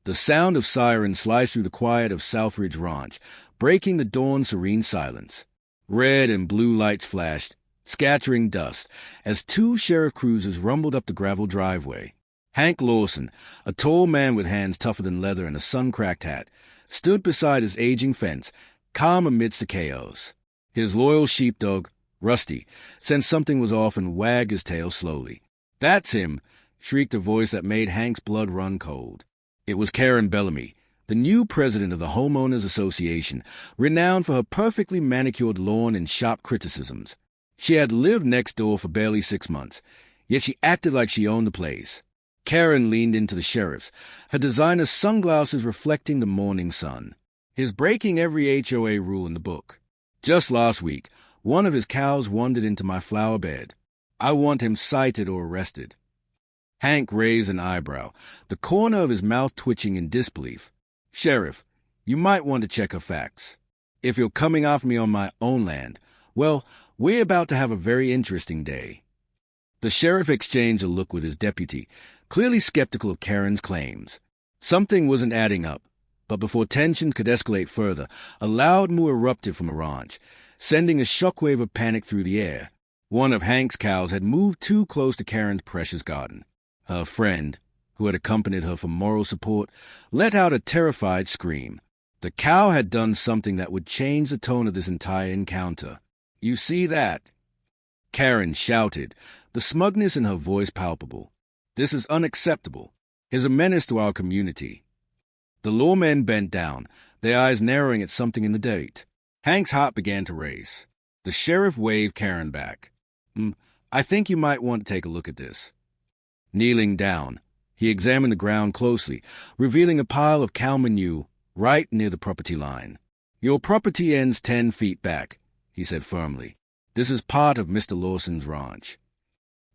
The sound of sirens sliced through the quiet of Southridge Ranch, breaking the dawn's serene silence. Red and blue lights flashed, scattering dust, as two sheriff cruisers rumbled up the gravel driveway. Hank Lawson, a tall man with hands tougher than leather and a sun-cracked hat, stood beside his aging fence, calm amidst the chaos. His loyal sheepdog, Rusty, sensed something was off and wagged his tail slowly. "That's him!" shrieked a voice that made Hank's blood run cold. It was Karen Bellamy, the new president of the Homeowners Association, renowned for her perfectly manicured lawn and sharp criticisms. She had lived next door for barely 6 months, yet she acted like she owned the place. Karen leaned into the sheriff's, her designer sunglasses reflecting the morning sun. "He's breaking every HOA rule in the book. Just last week, one of his cows wandered into my flower bed. I want him cited or arrested." Hank raised an eyebrow, the corner of his mouth twitching in disbelief. "Sheriff, you might want to check her facts. If you're coming after me on my own land, well, we're about to have a very interesting day." The sheriff exchanged a look with his deputy, clearly skeptical of Karen's claims. Something wasn't adding up, but before tensions could escalate further, a loud moo erupted from the ranch, sending a shockwave of panic through the air. One of Hank's cows had moved too close to Karen's precious garden. Her friend, who had accompanied her for moral support, let out a terrified scream. The cow had done something that would change the tone of this entire encounter. "You see that?" Karen shouted, the smugness in her voice palpable. "This is unacceptable. He's a menace to our community." The lawmen bent down, their eyes narrowing at something in the dirt. Hank's heart began to race. The sheriff waved Karen back. "I think you might want to take a look at this." Kneeling down, he examined the ground closely, revealing a pile of cow manure right near the property line. "Your property ends 10 feet back," he said firmly. "This is part of Mr. Lawson's ranch."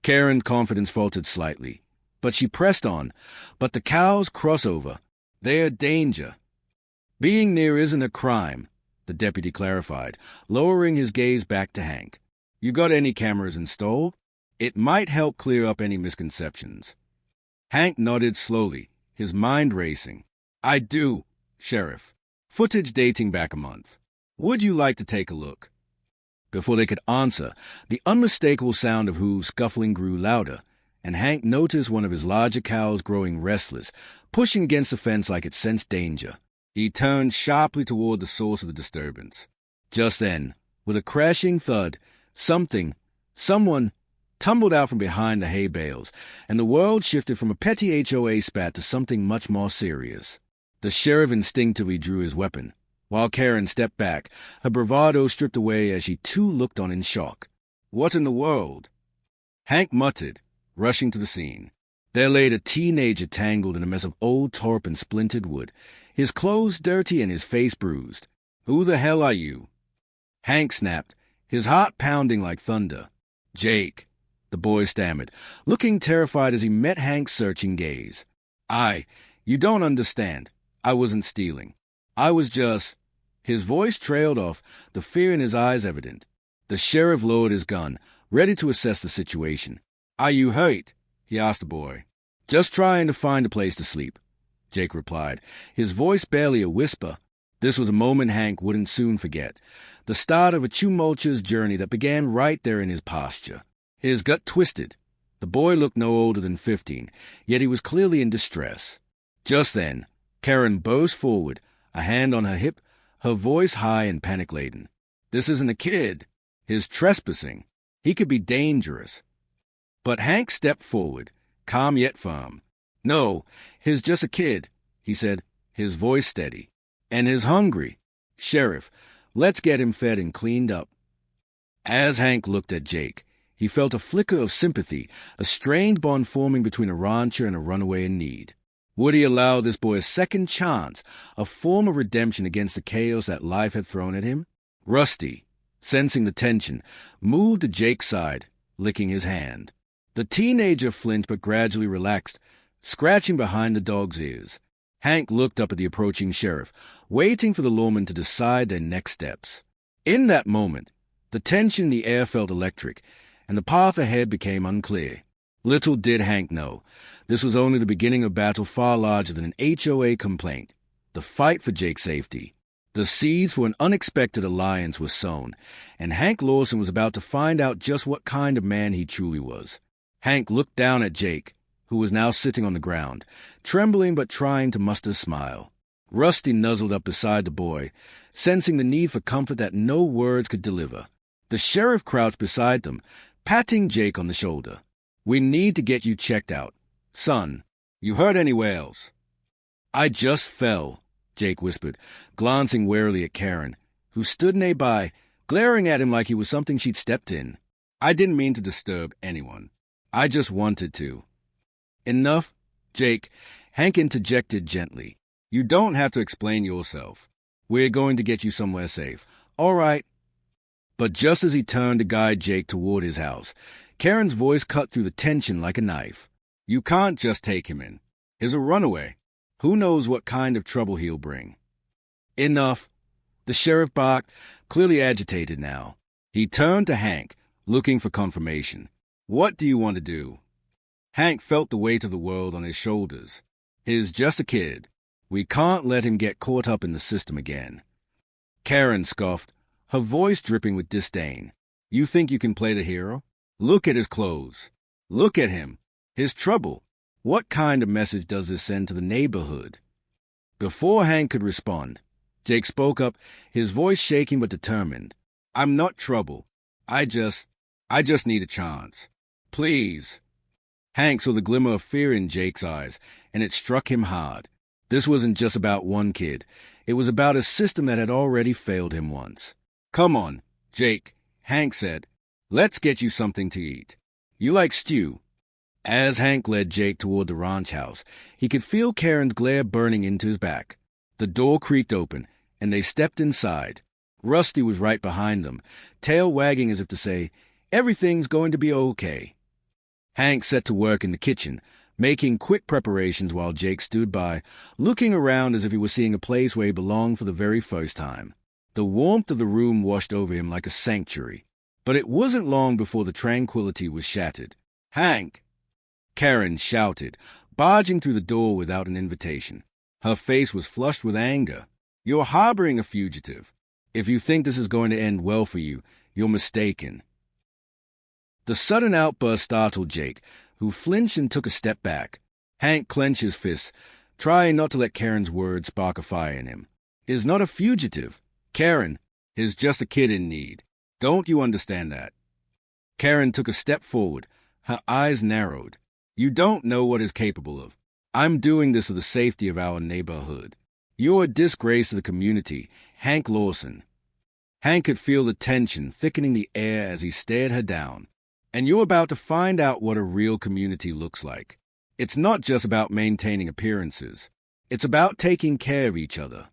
Karen's confidence faltered slightly, but she pressed on. "But the cows cross over. They're danger." "Being near isn't a crime," the deputy clarified, lowering his gaze back to Hank. "You got any cameras installed? It might help clear up any misconceptions." Hank nodded slowly, his mind racing. "I do, Sheriff. Footage dating back a month. Would you like to take a look?" Before they could answer, the unmistakable sound of hooves scuffling grew louder, and Hank noticed one of his larger cows growing restless, pushing against the fence like it sensed danger. He turned sharply toward the source of the disturbance. Just then, with a crashing thud, someone tumbled out from behind the hay bales, and the world shifted from a petty HOA spat to something much more serious. The sheriff instinctively drew his weapon, while Karen stepped back, her bravado stripped away as she too looked on in shock. "What in the world?" Hank muttered, rushing to the scene. There lay a teenager tangled in a mess of old tarp and splintered wood, his clothes dirty and his face bruised. "Who the hell are you?" Hank snapped, his heart pounding like thunder. "Jake," the boy stammered, looking terrified as he met Hank's searching gaze. You don't understand. I wasn't stealing. I was just—" His voice trailed off, the fear in his eyes evident. The sheriff lowered his gun, ready to assess the situation. "Are you hurt?" he asked the boy. "Just trying to find a place to sleep," Jake replied, his voice barely a whisper. This was a moment Hank wouldn't soon forget, the start of a tumultuous journey that began right there in his pasture. His gut twisted. The boy looked no older than 15, yet he was clearly in distress. Just then, Karen burst forward, a hand on her hip, her voice high and panic-laden. "This isn't a kid. He's trespassing. He could be dangerous." But Hank stepped forward, calm yet firm. "No, he's just a kid," he said, his voice steady. "And he's hungry. Sheriff, let's get him fed and cleaned up." As Hank looked at Jake, he felt a flicker of sympathy, a strained bond forming between a rancher and a runaway in need. Would he allow this boy a second chance, a form of redemption against the chaos that life had thrown at him? Rusty, sensing the tension, moved to Jake's side, licking his hand. The teenager flinched but gradually relaxed, scratching behind the dog's ears. Hank looked up at the approaching sheriff, waiting for the lawman to decide their next steps. In that moment, the tension in the air felt electric, and the path ahead became unclear. Little did Hank know, this was only the beginning of a battle far larger than an HOA complaint, the fight for Jake's safety. The seeds for an unexpected alliance were sown, and Hank Lawson was about to find out just what kind of man he truly was. Hank looked down at Jake, who was now sitting on the ground, trembling but trying to muster a smile. Rusty nuzzled up beside the boy, sensing the need for comfort that no words could deliver. The sheriff crouched beside them, patting Jake on the shoulder. "We need to get you checked out. Son, you hurt anywhere else?" "I just fell," Jake whispered, glancing warily at Karen, who stood nearby, glaring at him like he was something she'd stepped in. "I didn't mean to disturb anyone. I just wanted to." "Enough, Jake," Hank interjected gently. "You don't have to explain yourself. We're going to get you somewhere safe. All right." But just as he turned to guide Jake toward his house, Karen's voice cut through the tension like a knife. "You can't just take him in. He's a runaway. Who knows what kind of trouble he'll bring?" "Enough," the sheriff barked, clearly agitated now. He turned to Hank, looking for confirmation. "What do you want to do?" Hank felt the weight of the world on his shoulders. "He's just a kid. We can't let him get caught up in the system again." Karen scoffed, her voice dripping with disdain. "You think you can play the hero? Look at his clothes. Look at him. His trouble. What kind of message does this send to the neighborhood?" Before Hank could respond, Jake spoke up, his voice shaking but determined. "I'm not trouble. I just need a chance. Please." Hank saw the glimmer of fear in Jake's eyes, and it struck him hard. This wasn't just about one kid. It was about a system that had already failed him once. "Come on, Jake," Hank said. "Let's get you something to eat. You like stew." As Hank led Jake toward the ranch house, he could feel Karen's glare burning into his back. The door creaked open, and they stepped inside. Rusty was right behind them, tail wagging as if to say, "Everything's going to be okay." Hank set to work in the kitchen, making quick preparations while Jake stood by, looking around as if he was seeing a place where he belonged for the very first time. The warmth of the room washed over him like a sanctuary. But it wasn't long before the tranquility was shattered. "Hank!" Karen shouted, barging through the door without an invitation. Her face was flushed with anger. "You're harboring a fugitive. If you think this is going to end well for you, you're mistaken." The sudden outburst startled Jake, who flinched and took a step back. Hank clenched his fists, trying not to let Karen's words spark a fire in him. "He's not a fugitive. Karen, he's just a kid in need. Don't you understand that?" Karen took a step forward, her eyes narrowed. "You don't know what he's capable of. I'm doing this for the safety of our neighborhood. You're a disgrace to the community, Hank Lawson." Hank could feel the tension thickening the air as he stared her down. "And you're about to find out what a real community looks like. It's not just about maintaining appearances. It's about taking care of each other."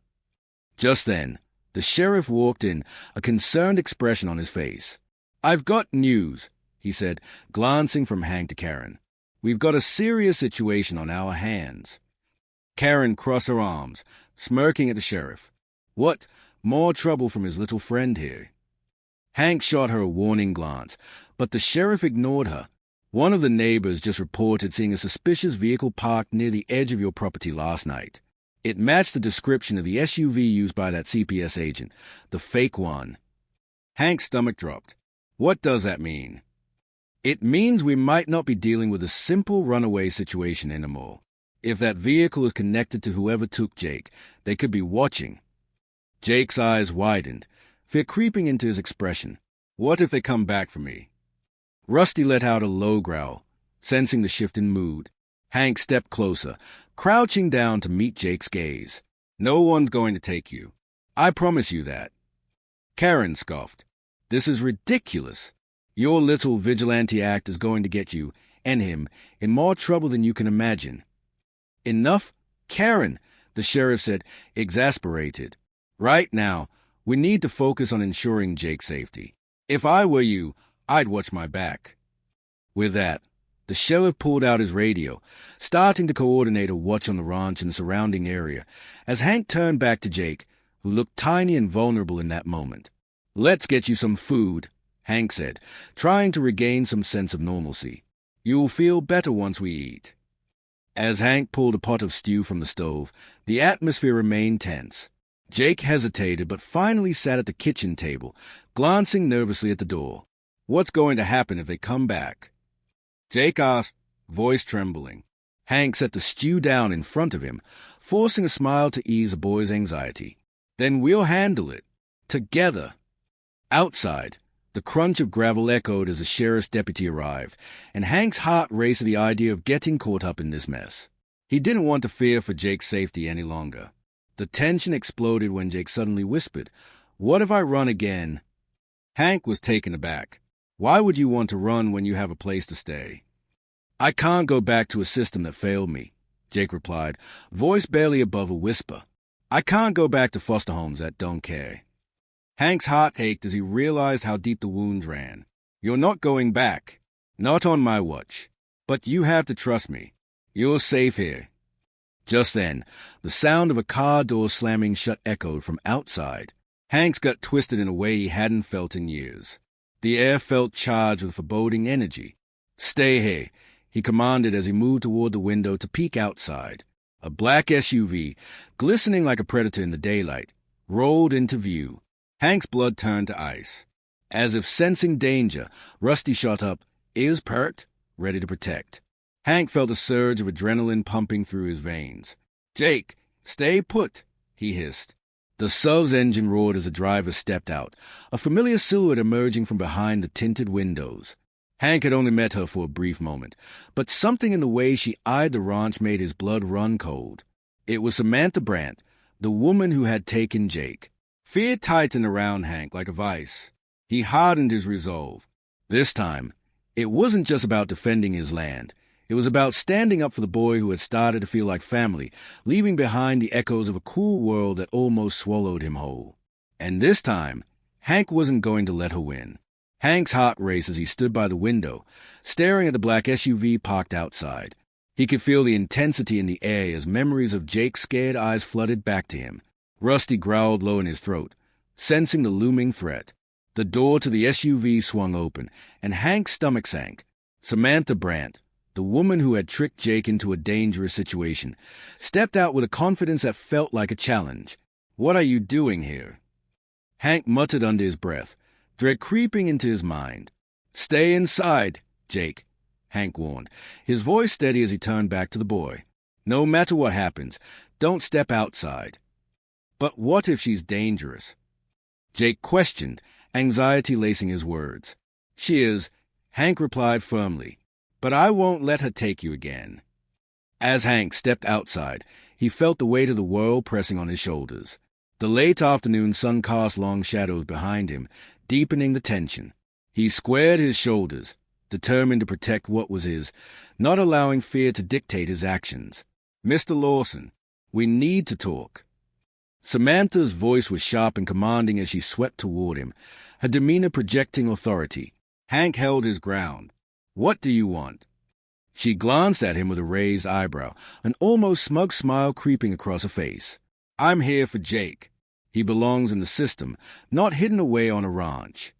Just then, the sheriff walked in, a concerned expression on his face. "I've got news," he said, glancing from Hank to Karen. "We've got a serious situation on our hands." Karen crossed her arms, smirking at the sheriff. What more trouble from his little friend here? Hank shot her a warning glance, but the sheriff ignored her. "One of the neighbors just reported seeing a suspicious vehicle parked near the edge of your property last night. It matched the description of the SUV used by that CPS agent, the fake one." Hank's stomach dropped. "What does that mean?" "It means we might not be dealing with a simple runaway situation anymore. If that vehicle is connected to whoever took Jake, they could be watching." Jake's eyes widened, fear creeping into his expression. "What if they come back for me?" Rusty let out a low growl, sensing the shift in mood. Hank stepped closer, crouching down to meet Jake's gaze. "No one's going to take you. I promise you that." Karen scoffed. "This is ridiculous. Your little vigilante act is going to get you, and him, in more trouble than you can imagine." "Enough, Karen," the sheriff said, exasperated. "Right now, we need to focus on ensuring Jake's safety. If I were you, I'd watch my back." With that, the sheriff pulled out his radio, starting to coordinate a watch on the ranch and the surrounding area, as Hank turned back to Jake, who looked tiny and vulnerable in that moment. "Let's get you some food," Hank said, trying to regain some sense of normalcy. You'll feel better once we eat." As Hank pulled a pot of stew from the stove, the atmosphere remained tense. Jake hesitated but finally sat at the kitchen table, glancing nervously at the door. "What's going to happen if they come back?" Jake asked, voice trembling. Hank set the stew down in front of him, forcing a smile to ease the boy's anxiety. "Then we'll handle it. Together." Outside, the crunch of gravel echoed as the sheriff's deputy arrived, and Hank's heart raced at the idea of getting caught up in this mess. He didn't want to fear for Jake's safety any longer. The tension exploded when Jake suddenly whispered, "What if I run again?" Hank was taken aback. "Why would you want to run when you have a place to stay?" "I can't go back to a system that failed me," Jake replied, voice barely above a whisper. "I can't go back to foster homes that don't care." Hank's heart ached as he realized how deep the wounds ran. "You're not going back. Not on my watch. But you have to trust me. You're safe here." Just then, the sound of a car door slamming shut echoed from outside. Hank's gut twisted in a way he hadn't felt in years. The air felt charged with foreboding energy. "Stay here," he commanded as he moved toward the window to peek outside. A black SUV, glistening like a predator in the daylight, rolled into view. Hank's blood turned to ice. As if sensing danger, Rusty shot up, ears perked, ready to protect. Hank felt a surge of adrenaline pumping through his veins. "Jake, stay put," he hissed. The sub's engine roared as the driver stepped out, a familiar silhouette emerging from behind the tinted windows. Hank had only met her for a brief moment, but something in the way she eyed the ranch made his blood run cold. It was Samantha Brandt, the woman who had taken Jake. Fear tightened around Hank like a vice. He hardened his resolve. This time, it wasn't just about defending his land. It was about standing up for the boy who had started to feel like family, leaving behind the echoes of a cruel world that almost swallowed him whole. And this time, Hank wasn't going to let her win. Hank's heart raced as he stood by the window, staring at the black SUV parked outside. He could feel the intensity in the air as memories of Jake's scared eyes flooded back to him. Rusty growled low in his throat, sensing the looming threat. The door to the SUV swung open, and Hank's stomach sank. Samantha Brandt, the woman who had tricked Jake into a dangerous situation, stepped out with a confidence that felt like a challenge. "What are you doing here?" Hank muttered under his breath, dread creeping into his mind. "Stay inside, Jake," Hank warned, his voice steady as he turned back to the boy. "No matter what happens, don't step outside." "But what if she's dangerous?" Jake questioned, anxiety lacing his words. "She is," Hank replied firmly, "but I won't let her take you again." As Hank stepped outside, he felt the weight of the world pressing on his shoulders. The late afternoon sun cast long shadows behind him, deepening the tension. He squared his shoulders, determined to protect what was his, not allowing fear to dictate his actions. "Mr. Lawson, we need to talk." Samantha's voice was sharp and commanding as she swept toward him, her demeanor projecting authority. Hank held his ground. "What do you want?" She glanced at him with a raised eyebrow, an almost smug smile creeping across her face. "I'm here for Jake. He belongs in the system, not hidden away on a ranch.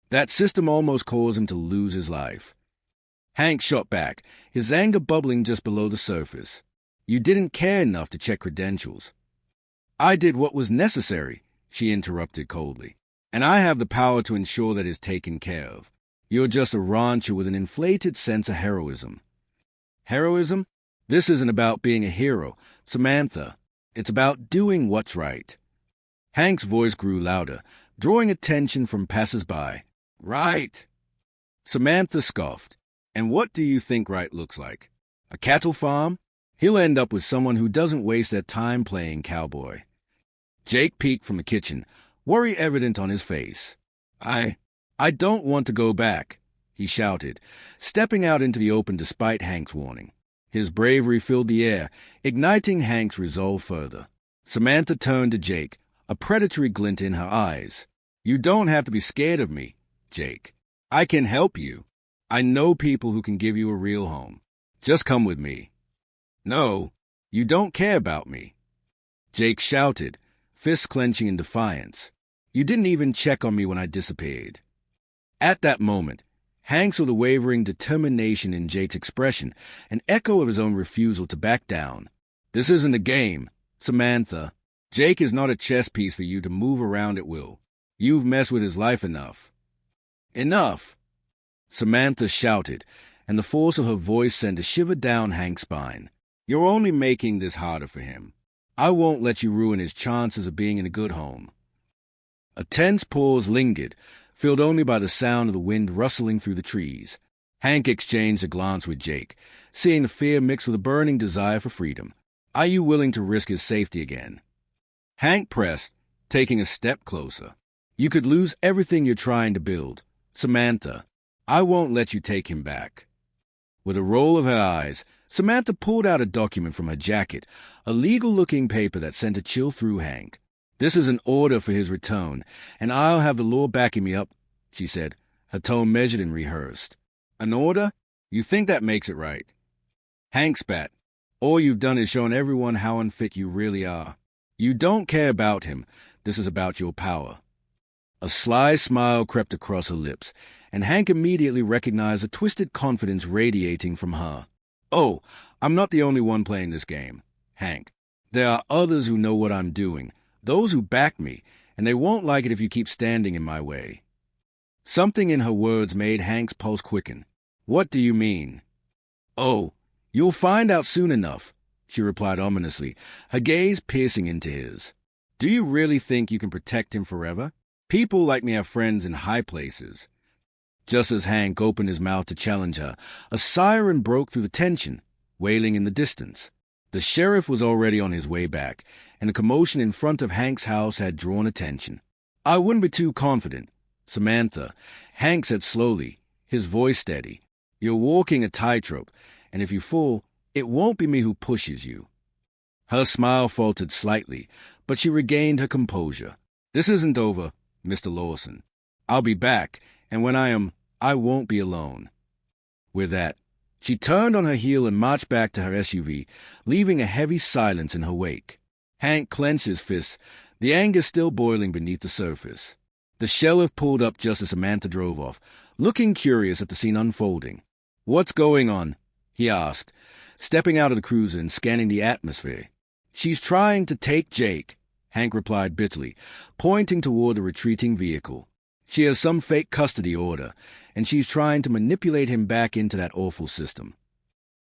That system almost caused him to lose his life." Hank shot back, his anger bubbling just below the surface. "You didn't care enough to check credentials." "I did what was necessary," she interrupted coldly, "and I have the power to ensure that it's taken care of. You're just a rancher with an inflated sense of heroism." "Heroism? This isn't about being a hero, Samantha. It's about doing what's right." Hank's voice grew louder, drawing attention from passers-by. "Right." Samantha scoffed. "And what do you think right looks like? A cattle farm? He'll end up with someone who doesn't waste their time playing cowboy." Jake peeked from the kitchen, worry evident on his face. I don't want to go back," he shouted, stepping out into the open despite Hank's warning. His bravery filled the air, igniting Hank's resolve further. Samantha turned to Jake, a predatory glint in her eyes. "You don't have to be scared of me, Jake. I can help you. I know people who can give you a real home. Just come with me." "No, you don't care about me," Jake shouted, fists clenching in defiance. "You didn't even check on me when I disappeared." At that moment, Hank saw the wavering determination in Jake's expression, an echo of his own refusal to back down. "This isn't a game, Samantha. Jake is not a chess piece for you to move around at will. You've messed with his life enough." "Enough!" Samantha shouted, and the force of her voice sent a shiver down Hank's spine. "You're only making this harder for him. I won't let you ruin his chances of being in a good home." A tense pause lingered, filled only by the sound of the wind rustling through the trees. Hank exchanged a glance with Jake, seeing the fear mixed with a burning desire for freedom. "Are you willing to risk his safety again?" Hank pressed, taking a step closer. "You could lose everything you're trying to build. Samantha, I won't let you take him back." With a roll of her eyes, Samantha pulled out a document from her jacket, a legal-looking paper that sent a chill through Hank. "This is an order for his return, and I'll have the law backing me up," she said, her tone measured and rehearsed. "An order? You think that makes it right?" Hank spat. "All you've done is shown everyone how unfit you really are. You don't care about him. This is about your power." A sly smile crept across her lips, and Hank immediately recognized a twisted confidence radiating from her. "Oh, I'm not the only one playing this game, Hank. There are others who know what I'm doing, those who back me, and they won't like it if you keep standing in my way." Something in her words made Hank's pulse quicken. "What do you mean?" "Oh, you'll find out soon enough," she replied ominously, her gaze piercing into his. "Do you really think you can protect him forever? People like me have friends in high places." Just as Hank opened his mouth to challenge her, a siren broke through the tension, wailing in the distance. The sheriff was already on his way back, and the commotion in front of Hank's house had drawn attention. "I wouldn't be too confident, Samantha," Hank said slowly, his voice steady. "You're walking a tightrope, and if you fall, it won't be me who pushes you." Her smile faltered slightly, but she regained her composure. "This isn't over, Mr. Lawson. I'll be back, and when I am, I won't be alone." With that, she turned on her heel and marched back to her SUV, leaving a heavy silence in her wake. Hank clenched his fists, the anger still boiling beneath the surface. The sheriff pulled up just as Samantha drove off, looking curious at the scene unfolding. "What's going on?" he asked, stepping out of the cruiser and scanning the atmosphere. "She's trying to take Jake," Hank replied bitterly, pointing toward the retreating vehicle. "She has some fake custody order, and she's trying to manipulate him back into that awful system."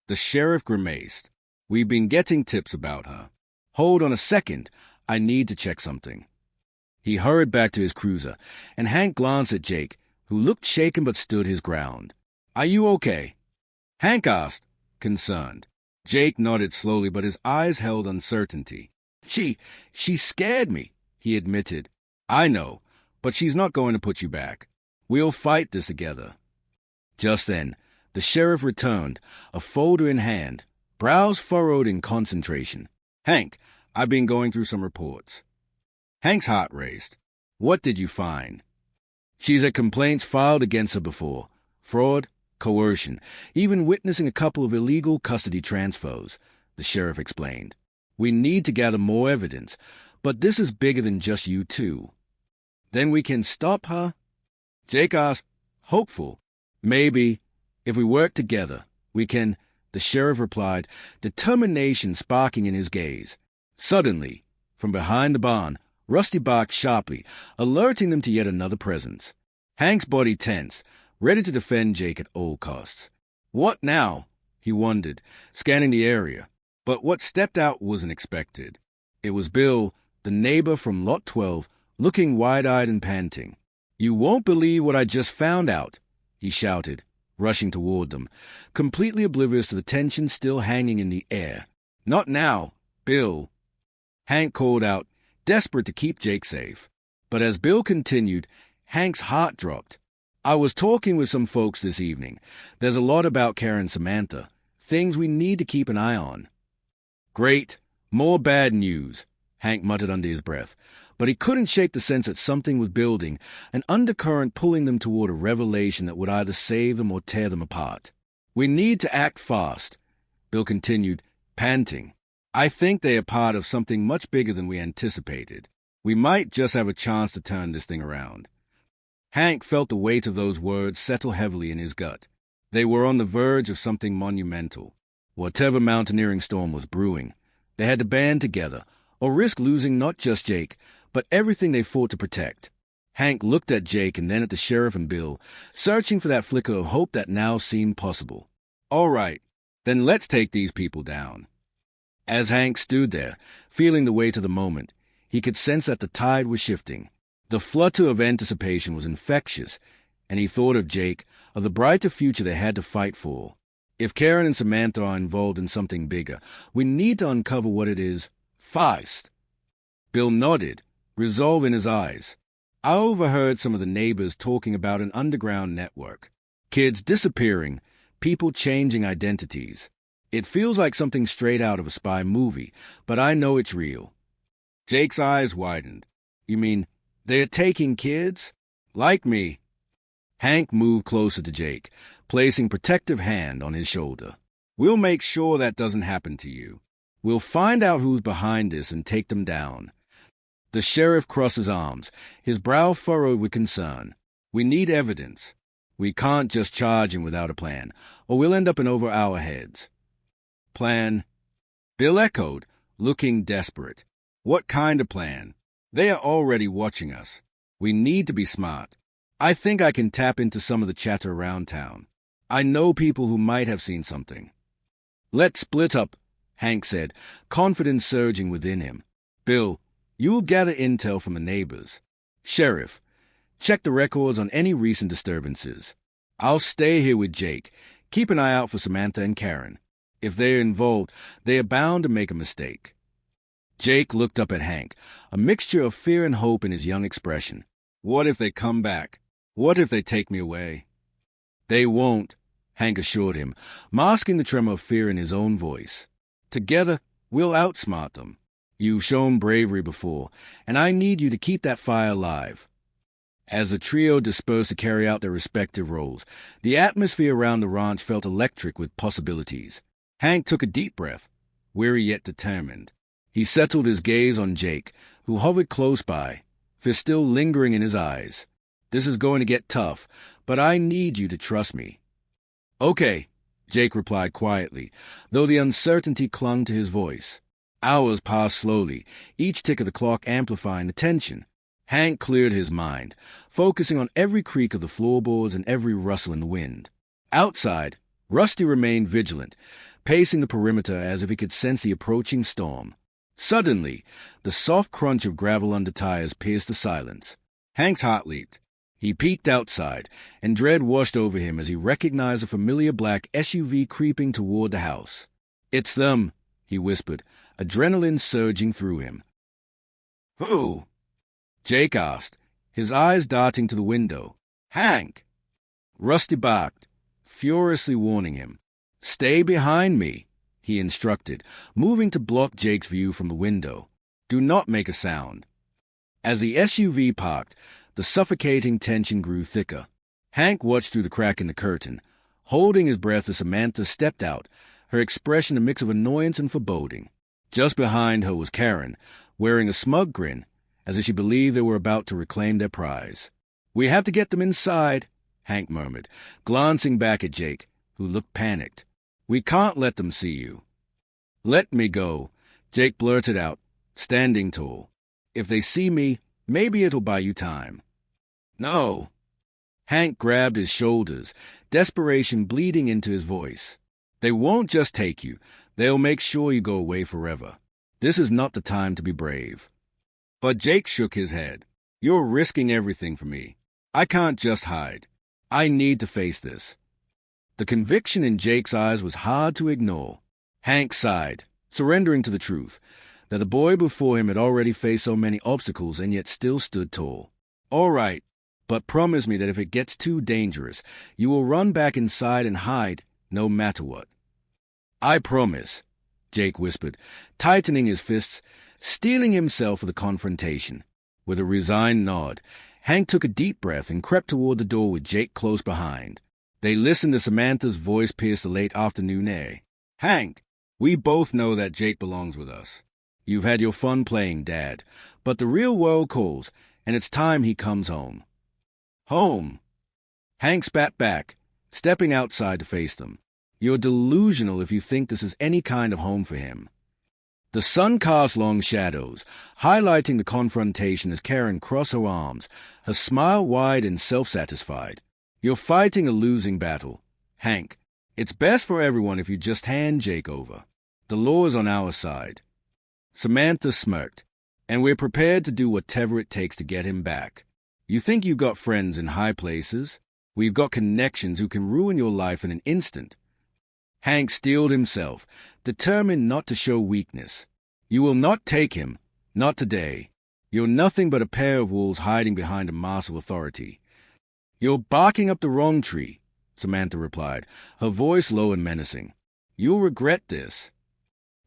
The sheriff grimaced. "We've been getting tips about her. Hold on a second. I need to check something." He hurried back to his cruiser, and Hank glanced at Jake, who looked shaken but stood his ground. "Are you okay?" Hank asked, concerned. Jake nodded slowly, but his eyes held uncertainty. She scared me," he admitted. "I know, but she's not going to put you back. We'll fight this together." Just then, the sheriff returned, a folder in hand, brows furrowed in concentration. "Hank, I've been going through some reports." Hank's heart raced. "What did you find?" "She's had complaints filed against her before. Fraud, coercion, even witnessing a couple of illegal custody transfers," the sheriff explained. "We need to gather more evidence, but this is bigger than just you two." "Then we can stop her?" Jake asked, hopeful. "Maybe. If we work together, we can," the sheriff replied, determination sparking in his gaze. Suddenly, from behind the barn, Rusty barked sharply, alerting them to yet another presence. Hank's body tensed, ready to defend Jake at all costs. "What now?" he wondered, scanning the area. But what stepped out wasn't expected. It was Bill, the neighbor from Lot 12, looking wide-eyed and panting. "You won't believe what I just found out," he shouted, rushing toward them, completely oblivious to the tension still hanging in the air. "Not now, Bill," Hank called out, desperate to keep Jake safe. But as Bill continued, Hank's heart dropped. "I was talking with some folks this evening. There's a lot about Karen and Samantha, things we need to keep an eye on." "Great. More bad news," Hank muttered under his breath, but he couldn't shake the sense that something was building, an undercurrent pulling them toward a revelation that would either save them or tear them apart. "We need to act fast," Bill continued, panting. "I think they are part of something much bigger than we anticipated. We might just have a chance to turn this thing around." Hank felt the weight of those words settle heavily in his gut. They were on the verge of something monumental. Whatever mountaineering storm was brewing, they had to band together, or risk losing not just Jake, but everything they fought to protect. Hank looked at Jake and then at the sheriff and Bill, searching for that flicker of hope that now seemed possible. All right, then let's take these people down. As Hank stood there, feeling the weight of the moment, he could sense that the tide was shifting. The flutter of anticipation was infectious, and he thought of Jake, of the brighter future they had to fight for. If Karen and Samantha are involved in something bigger, we need to uncover what it is fast. Bill nodded, resolve in his eyes. I overheard some of the neighbors talking about an underground network. Kids disappearing, people changing identities. It feels like something straight out of a spy movie, but I know it's real. Jake's eyes widened. You mean, they're taking kids? Like me. Hank moved closer to Jake, placing protective hand on his shoulder. We'll make sure that doesn't happen to you. We'll find out who's behind this and take them down. The sheriff crossed his arms, his brow furrowed with concern. We need evidence. We can't just charge him without a plan, or we'll end up in over our heads. Plan? Bill echoed, looking desperate. What kind of plan? They are already watching us. We need to be smart. I think I can tap into some of the chatter around town. I know people who might have seen something. Let's split up, Hank said, confidence surging within him. Bill, you'll gather intel from the neighbors. Sheriff, check the records on any recent disturbances. I'll stay here with Jake. Keep an eye out for Samantha and Karen. If they're involved, they are bound to make a mistake. Jake looked up at Hank, a mixture of fear and hope in his young expression. What if they come back? What if they take me away? They won't, Hank assured him, masking the tremor of fear in his own voice. Together, we'll outsmart them. You've shown bravery before, and I need you to keep that fire alive. As the trio dispersed to carry out their respective roles, the atmosphere around the ranch felt electric with possibilities. Hank took a deep breath, weary yet determined. He settled his gaze on Jake, who hovered close by, fear still lingering in his eyes. This is going to get tough, but I need you to trust me. Okay, Jake replied quietly, though the uncertainty clung to his voice. Hours passed slowly, each tick of the clock amplifying the tension. Hank cleared his mind, focusing on every creak of the floorboards and every rustle in the wind. Outside, Rusty remained vigilant, pacing the perimeter as if he could sense the approaching storm. Suddenly, the soft crunch of gravel under tires pierced the silence. Hank's heart leaped. He peeked outside, and dread washed over him as he recognized a familiar black SUV creeping toward the house. It's them, he whispered, adrenaline surging through him. Who? Jake asked, his eyes darting to the window. Hank! Rusty barked, furiously warning him. Stay behind me, he instructed, moving to block Jake's view from the window. Do not make a sound. As the SUV parked, the suffocating tension grew thicker. Hank watched through the crack in the curtain, holding his breath as Samantha stepped out, her expression a mix of annoyance and foreboding. Just behind her was Karen, wearing a smug grin, as if she believed they were about to reclaim their prize. We have to get them inside, Hank murmured, glancing back at Jake, who looked panicked. We can't let them see you. Let me go, Jake blurted out, standing tall. If they see me, maybe it'll buy you time. No. Hank grabbed his shoulders, desperation bleeding into his voice. They won't just take you. They'll make sure you go away forever. This is not the time to be brave. But Jake shook his head. You're risking everything for me. I can't just hide. I need to face this. The conviction in Jake's eyes was hard to ignore. Hank sighed, surrendering to the truth, that the boy before him had already faced so many obstacles and yet still stood tall. All right, but promise me that if it gets too dangerous, you will run back inside and hide, no matter what. I promise, Jake whispered, tightening his fists, steeling himself for the confrontation. With a resigned nod, Hank took a deep breath and crept toward the door with Jake close behind. They listened to Samantha's voice pierce the late afternoon air. Hank, we both know that Jake belongs with us. You've had your fun playing, Dad, but the real world calls, and it's time he comes home. Home. Hank spat back, stepping outside to face them. You're delusional if you think this is any kind of home for him. The sun cast long shadows, highlighting the confrontation as Karen crossed her arms, her smile wide and self-satisfied. You're fighting a losing battle. Hank, it's best for everyone if you just hand Jake over. The law is on our side. Samantha smirked. And we're prepared to do whatever it takes to get him back. You think you've got friends in high places? We've got connections who can ruin your life in an instant. Hank steeled himself, determined not to show weakness. You will not take him, not today. You're nothing but a pair of wolves hiding behind a mask of authority. You're barking up the wrong tree, Samantha replied, her voice low and menacing. You'll regret this.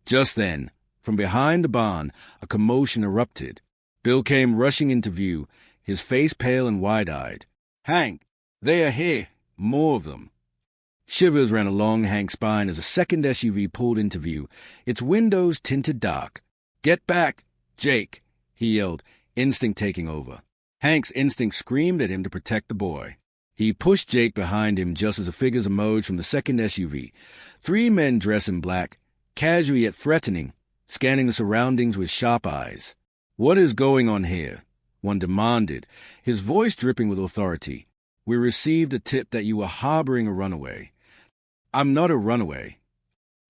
Just then, from behind the barn, a commotion erupted. Bill came rushing into view, his face pale and wide-eyed. Hank, they are here, more of them. Shivers ran along Hank's spine as a second SUV pulled into view, its windows tinted dark. Get back, Jake, he yelled, instinct taking over. Hank's instinct screamed at him to protect the boy. He pushed Jake behind him just as the figures emerged from the second SUV. 3 men dressed in black, casual yet threatening, scanning the surroundings with sharp eyes. What is going on here? One demanded, his voice dripping with authority. We received a tip that you were harboring a runaway. I'm not a runaway,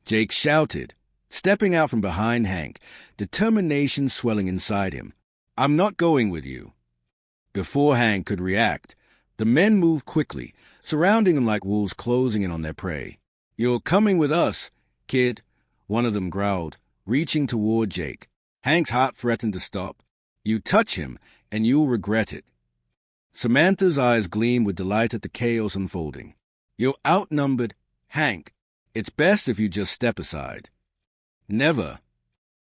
Jake shouted, stepping out from behind Hank, determination swelling inside him. I'm not going with you. Before Hank could react, the men moved quickly, surrounding him like wolves closing in on their prey. You're coming with us, kid, one of them growled, reaching toward Jake. Hank's heart threatened to stop. You touch him, and you'll regret it. Samantha's eyes gleamed with delight at the chaos unfolding. You're outnumbered, Hank. It's best if you just step aside. Never.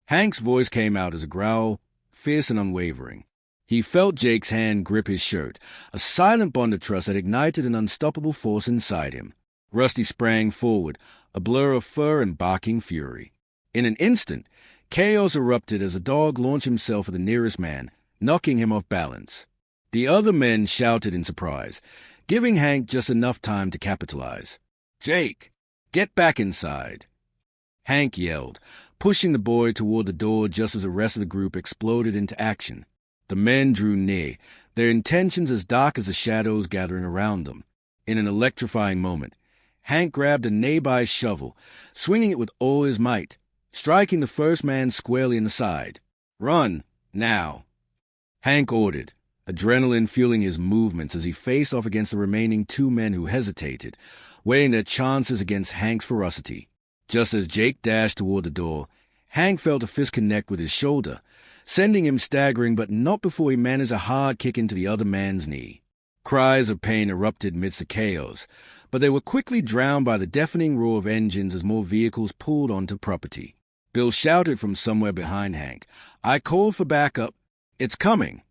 Hank's voice came out as a growl, fierce and unwavering. He felt Jake's hand grip his shirt, a silent bond of trust that ignited an unstoppable force inside him. Rusty sprang forward, a blur of fur and barking fury. In an instant, chaos erupted as a dog launched himself at the nearest man, knocking him off balance. The other men shouted in surprise, giving Hank just enough time to capitalize. Jake, get back inside. Hank yelled, pushing the boy toward the door just as the rest of the group exploded into action. The men drew near, their intentions as dark as the shadows gathering around them. In an electrifying moment, Hank grabbed a nearby shovel, swinging it with all his might, striking the first man squarely in the side. Run, now. Hank ordered, adrenaline fueling his movements as he faced off against the remaining 2 men who hesitated, weighing their chances against Hank's ferocity. Just as Jake dashed toward the door, Hank felt a fist connect with his shoulder, sending him staggering, but not before he managed a hard kick into the other man's knee. Cries of pain erupted amidst the chaos, but they were quickly drowned by the deafening roar of engines as more vehicles pulled onto property. Bill shouted from somewhere behind Hank, I called for backup. It's coming.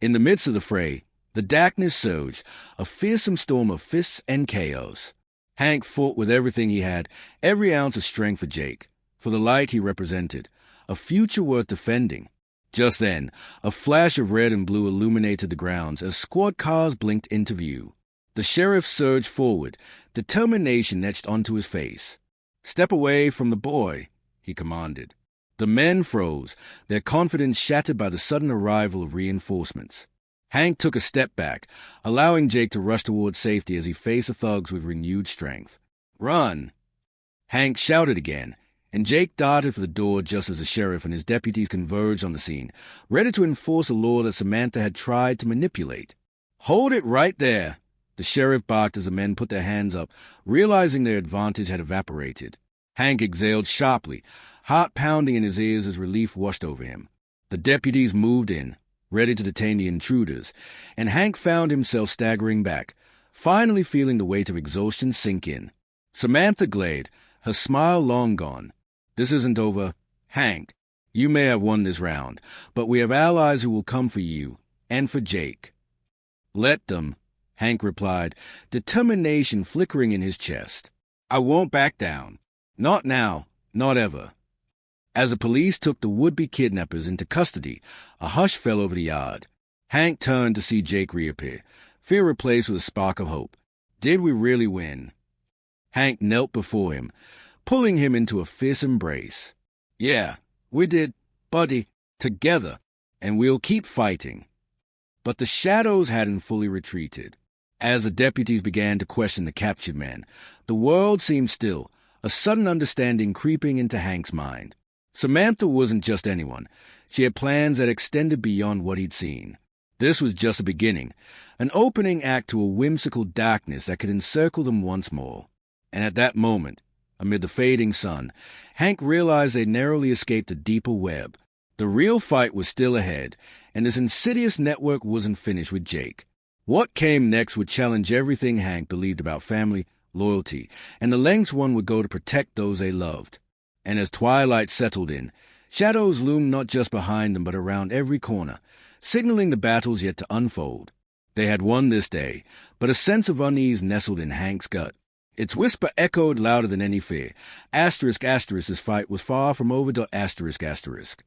In the midst of the fray, the darkness surged, a fearsome storm of fists and chaos. Hank fought with everything he had, every ounce of strength for Jake, for the light he represented, a future worth defending. Just then, a flash of red and blue illuminated the grounds as squad cars blinked into view. The sheriff surged forward, determination etched onto his face. Step away from the boy, he commanded. The men froze, their confidence shattered by the sudden arrival of reinforcements. Hank took a step back, allowing Jake to rush toward safety as he faced the thugs with renewed strength. Run! Hank shouted again, and Jake darted for the door just as the sheriff and his deputies converged on the scene, ready to enforce a law that Samantha had tried to manipulate. Hold it right there! The sheriff barked as the men put their hands up, realizing their advantage had evaporated. Hank exhaled sharply, heart pounding in his ears as relief washed over him. The deputies moved in, ready to detain the intruders, and Hank found himself staggering back, finally feeling the weight of exhaustion sink in. Samantha glared, her smile long gone. This isn't over. Hank, you may have won this round, but we have allies who will come for you, and for Jake. Let them, Hank replied, determination flickering in his chest. I won't back down. Not now, not ever. As the police took the would-be kidnappers into custody, a hush fell over the yard. Hank turned to see Jake reappear, fear replaced with a spark of hope. Did we really win? Hank knelt before him, pulling him into a fierce embrace. Yeah, we did, buddy, together, and we'll keep fighting. But the shadows hadn't fully retreated. As the deputies began to question the captured man, the world seemed still, a sudden understanding creeping into Hank's mind. Samantha wasn't just anyone. She had plans that extended beyond what he'd seen. This was just a beginning, an opening act to a whimsical darkness that could encircle them once more. And at that moment, amid the fading sun, Hank realized they narrowly escaped a deeper web. The real fight was still ahead, and this insidious network wasn't finished with Jake. What came next would challenge everything Hank believed about family, loyalty, and the lengths one would go to protect those they loved. And as twilight settled in, shadows loomed not just behind them but around every corner, signaling the battles yet to unfold. They had won this day, but a sense of unease nestled in Hank's gut. Its whisper echoed louder than any fear. Asterisk, asterisk, this fight was far from over. Asterisk, asterisk.